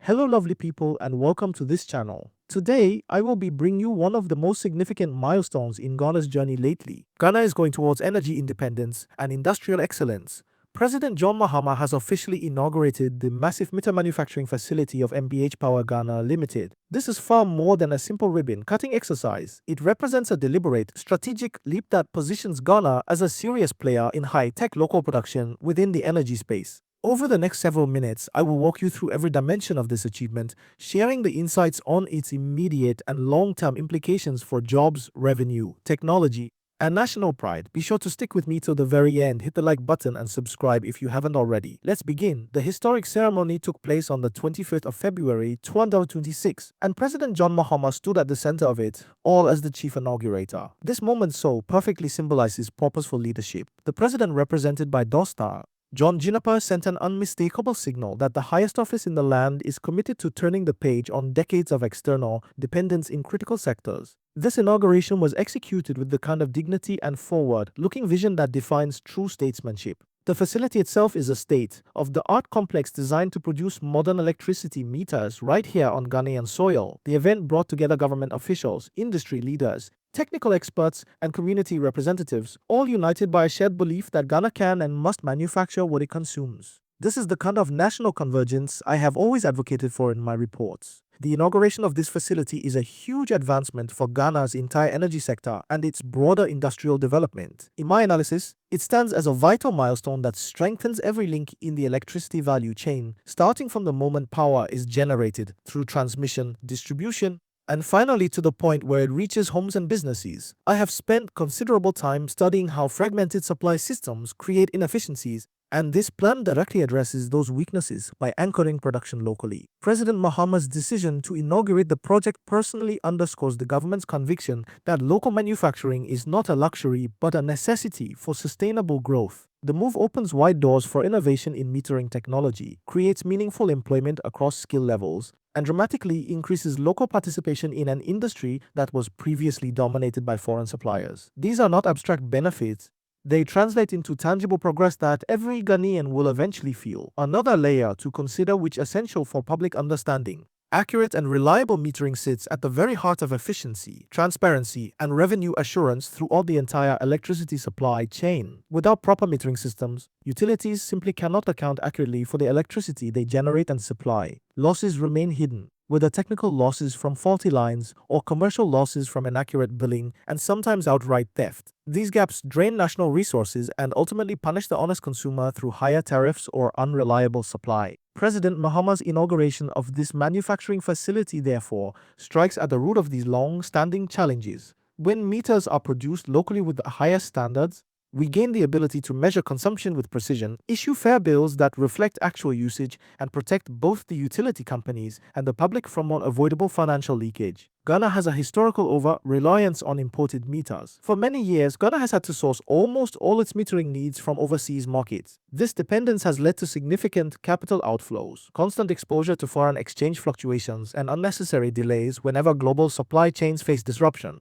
Hello lovely people and welcome to this channel. Today, I will be bringing you one of the most significant milestones in Ghana's journey lately. Ghana is going towards energy independence and industrial excellence. President John Mahama has officially inaugurated the massive meter manufacturing facility of MBH Power Ghana Limited. This is far more than a simple ribbon-cutting exercise. It represents a deliberate, strategic leap that positions Ghana as a serious player in high-tech local production within the energy space. Over the next several minutes, I will walk you through every dimension of this achievement, sharing the insights on its immediate and long-term implications for jobs, revenue, technology, and national pride. Be sure to stick with me till the very end, hit the like button and subscribe if you haven't already. Let's begin. The historic ceremony took place on the 25th of February 2026, and President John Mahama stood at the center of it, all as the chief inaugurator. This moment so perfectly symbolizes purposeful leadership. The president, represented by Dostar John Juniper, sent an unmistakable signal that the highest office in the land is committed to turning the page on decades of external dependence in critical sectors. This inauguration was executed with the kind of dignity and forward-looking vision that defines true statesmanship. The facility itself is a state-of-the-art complex designed to produce modern electricity meters right here on Ghanaian soil. The event brought together government officials, industry leaders, technical experts, and community representatives, all united by a shared belief that Ghana can and must manufacture what it consumes. This is the kind of national convergence I have always advocated for in my reports. The inauguration of this facility is a huge advancement for Ghana's entire energy sector and its broader industrial development. In my analysis, it stands as a vital milestone that strengthens every link in the electricity value chain, starting from the moment power is generated through transmission, distribution, and finally to the point where it reaches homes and businesses. I have spent considerable time studying how fragmented supply systems create inefficiencies, and this plan directly addresses those weaknesses by anchoring production locally. President Mahama's decision to inaugurate the project personally underscores the government's conviction that local manufacturing is not a luxury but a necessity for sustainable growth. The move opens wide doors for innovation in metering technology, creates meaningful employment across skill levels, and dramatically increases local participation in an industry that was previously dominated by foreign suppliers. These are not abstract benefits. They translate into tangible progress that every Ghanaian will eventually feel. Another layer to consider, which is essential for public understanding. Accurate and reliable metering sits at the very heart of efficiency, transparency, and revenue assurance throughout the entire electricity supply chain. Without proper metering systems, utilities simply cannot account accurately for the electricity they generate and supply. Losses remain hidden, whether technical losses from faulty lines or commercial losses from inaccurate billing and sometimes outright theft. These gaps drain national resources and ultimately punish the honest consumer through higher tariffs or unreliable supply. President Mahama's inauguration of this manufacturing facility, therefore, strikes at the root of these long-standing challenges. When meters are produced locally with the highest standards, we gain the ability to measure consumption with precision, issue fair bills that reflect actual usage, and protect both the utility companies and the public from unavoidable financial leakage. Ghana has a historical over-reliance on imported meters. For many years, Ghana has had to source almost all its metering needs from overseas markets. This dependence has led to significant capital outflows, constant exposure to foreign exchange fluctuations, and unnecessary delays whenever global supply chains face disruption.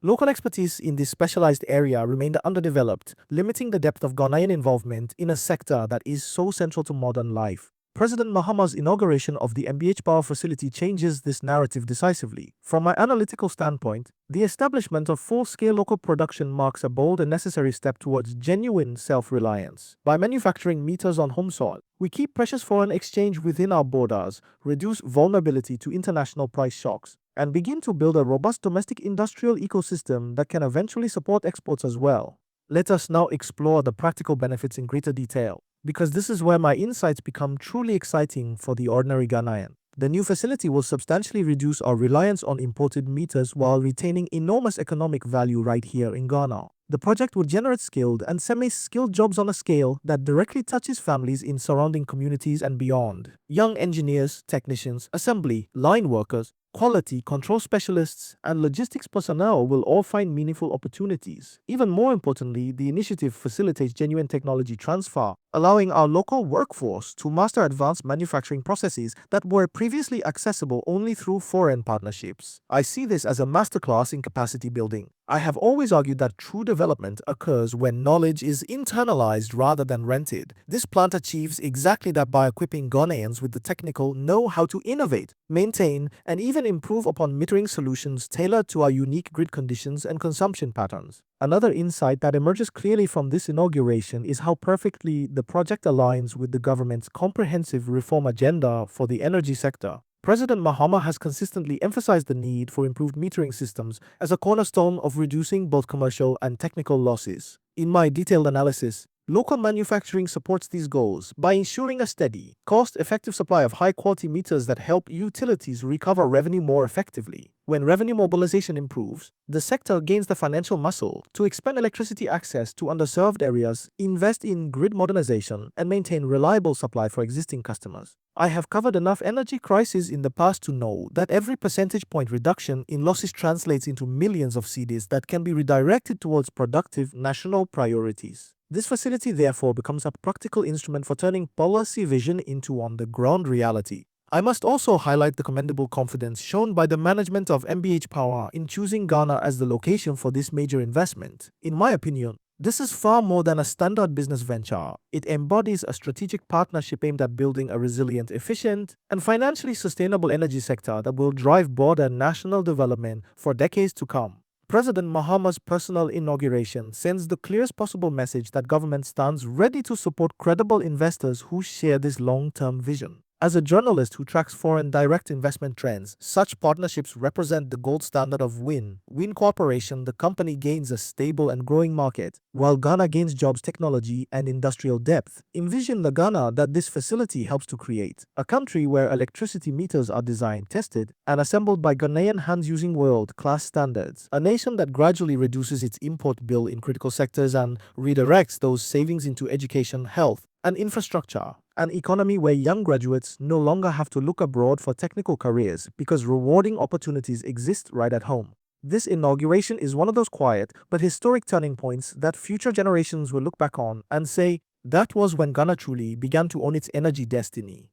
Local expertise in this specialized area remained underdeveloped, limiting the depth of Ghanaian involvement in a sector that is so central to modern life. President Mahama's inauguration of the MBH Power facility changes this narrative decisively. From my analytical standpoint, the establishment of full-scale local production marks a bold and necessary step towards genuine self-reliance. By manufacturing meters on home soil, we keep precious foreign exchange within our borders, reduce vulnerability to international price shocks, and begin to build a robust domestic industrial ecosystem that can eventually support exports as well. Let us now explore the practical benefits in greater detail, because this is where my insights become truly exciting for the ordinary Ghanaian. The new facility will substantially reduce our reliance on imported meters while retaining enormous economic value right here in Ghana. The project will generate skilled and semi-skilled jobs on a scale that directly touches families in surrounding communities and beyond. Young engineers, technicians, assembly, line workers, quality control specialists, and logistics personnel will all find meaningful opportunities. Even more importantly, the initiative facilitates genuine technology transfer. allowing our local workforce to master advanced manufacturing processes that were previously accessible only through foreign partnerships. I see this as a masterclass in capacity building. I have always argued that true development occurs when knowledge is internalized rather than rented. This plant achieves exactly that by equipping Ghanaians with the technical know-how to innovate, maintain, and even improve upon metering solutions tailored to our unique grid conditions and consumption patterns. Another insight that emerges clearly from this inauguration is how perfectly the project aligns with the government's comprehensive reform agenda for the energy sector. President Mahama has consistently emphasized the need for improved metering systems as a cornerstone of reducing both commercial and technical losses. In my detailed analysis, local manufacturing supports these goals by ensuring a steady, cost-effective supply of high-quality meters that help utilities recover revenue more effectively. When revenue mobilization improves, the sector gains the financial muscle to expand electricity access to underserved areas, invest in grid modernization, and maintain reliable supply for existing customers. I have covered enough energy crises in the past to know that every percentage point reduction in losses translates into millions of cedis that can be redirected towards productive national priorities. This facility therefore becomes a practical instrument for turning policy vision into on-the-ground reality. I must also highlight the commendable confidence shown by the management of MBH Power in choosing Ghana as the location for this major investment. In my opinion, this is far more than a standard business venture. It embodies a strategic partnership aimed at building a resilient, efficient, and financially sustainable energy sector that will drive broader national development for decades to come. President Mahama's personal inauguration sends the clearest possible message that government stands ready to support credible investors who share this long-term vision. As a journalist who tracks foreign direct investment trends, such partnerships represent the gold standard of win-win cooperation. The company gains a stable and growing market, while Ghana gains jobs, technology, and industrial depth. Envision the Ghana that this facility helps to create, a country where electricity meters are designed, tested, and assembled by Ghanaian hands using world-class standards. A nation that gradually reduces its import bill in critical sectors and redirects those savings into education, health, and infrastructure. An economy where young graduates no longer have to look abroad for technical careers because rewarding opportunities exist right at home. This inauguration is one of those quiet but historic turning points that future generations will look back on and say, that was when Ghana truly began to own its energy destiny.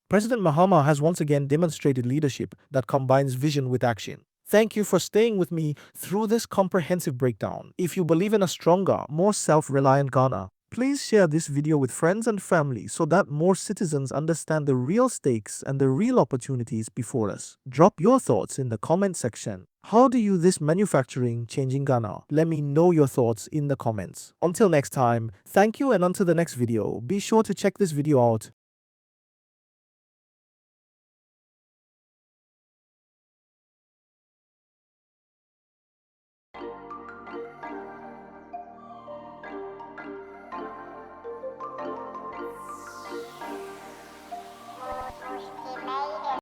President Mahama has once again demonstrated leadership that combines vision with action. Thank you for staying with me through this comprehensive breakdown. If you believe in a stronger, more self-reliant Ghana, please share this video with friends and family so that more citizens understand the real stakes and the real opportunities before us. Drop your thoughts in the comment section. How do you this manufacturing changing Ghana? Let me know your thoughts in the comments. Until next time, thank you, and until the next video, be sure to check this video out